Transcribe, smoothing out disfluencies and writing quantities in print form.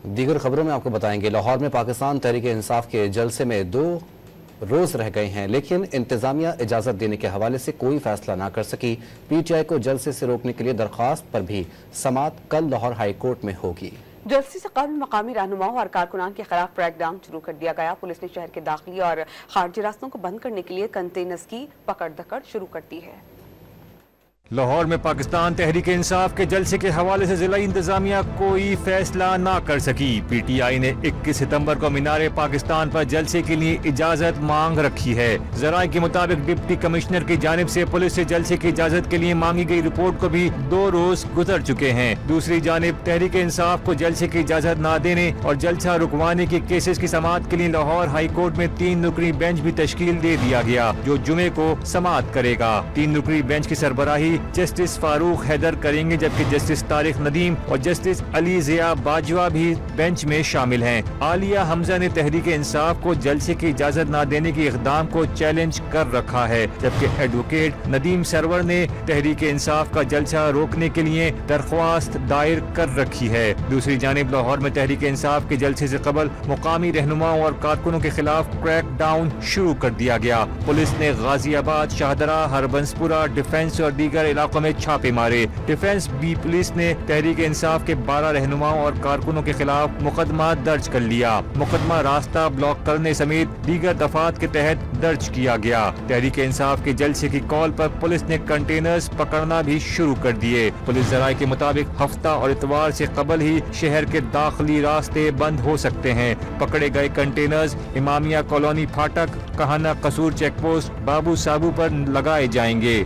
دیگر خبروں میں آپ کو بتائیں گے لاہور میں پاکستان تحریک انصاف کے جلسے میں 2 روز رہ گئے ہیں لیکن انتظامیہ اجازت دینے کے حوالے سے کوئی فیصلہ نہ کر سکی۔ پی ٹی آئی کو جلسے سے روکنے کے لیے درخواست پر بھی سماعت کل لاہور ہائی کورٹ میں ہوگی۔ جلسے سے قبل مقامی رہنماؤں اور کارکنان کے خلاف کریک ڈاؤن شروع کر دیا گیا۔ پولیس نے شہر کے داخلی اور خارجی راستوں کو بند کرنے کے لیے کنٹینرز کی پکڑ دکڑ شروع کر دی ہے۔ لاہور میں پاکستان تحریک انصاف کے جلسے کے حوالے سے ضلعی انتظامیہ کوئی فیصلہ نہ کر سکی۔ پی ٹی آئی نے 21 ستمبر کو مینار پاکستان پر جلسے کے لیے اجازت مانگ رکھی ہے۔ ذرائع کے مطابق ڈپٹی کمشنر کی جانب سے پولیس سے جلسے کی اجازت کے لیے مانگی گئی رپورٹ کو بھی 2 روز گزر چکے ہیں۔ دوسری جانب تحریک انصاف کو جلسے کی اجازت نہ دینے اور جلسہ رکوانے کے کیسز کی سماعت کے لیے لاہور ہائی کورٹ میں 3 رکنی بینچ بھی تشکیل دے دیا گیا جو جمعے کو سماعت کرے گا۔ 3 رکنی بینچ کی سربراہی جسٹس فاروق حیدر کریں گے جبکہ جسٹس طارق ندیم اور جسٹس علی ضیاء باجوہ بھی بینچ میں شامل ہیں۔ عالیہ حمزہ نے تحریک انصاف کو جلسے کی اجازت نہ دینے کے اقدام کو چیلنج کر رکھا ہے جبکہ ایڈوکیٹ ندیم سرور نے تحریک انصاف کا جلسہ روکنے کے لیے درخواست دائر کر رکھی ہے۔ دوسری جانب لاہور میں تحریک انصاف کے جلسے سے قبل مقامی رہنماؤں اور کارکنوں کے خلاف کریک ڈاؤن شروع کر دیا گیا۔ پولیس نے غازی آباد، شاہدرہ، ہربنسپورہ، ڈیفنس اور دیگر علاقوں میں چھاپے مارے۔ ڈیفنس بی پولیس نے تحریک انصاف کے 12 رہنماؤں اور کارکنوں کے خلاف مقدمہ درج کر لیا۔ مقدمہ راستہ بلاک کرنے سمیت دیگر دفعات کے تحت درج کیا گیا۔ تحریک انصاف کے جلسے کی کال پر پولیس نے کنٹینرز پکڑنا بھی شروع کر دیے۔ پولیس ذرائع کے مطابق ہفتہ اور اتوار سے قبل ہی شہر کے داخلی راستے بند ہو سکتے ہیں۔ پکڑے گئے کنٹینرز امامیہ کالونی پھاٹک، کہانہ قصور چیک پوسٹ، بابو سابو پر لگائے جائیں گے۔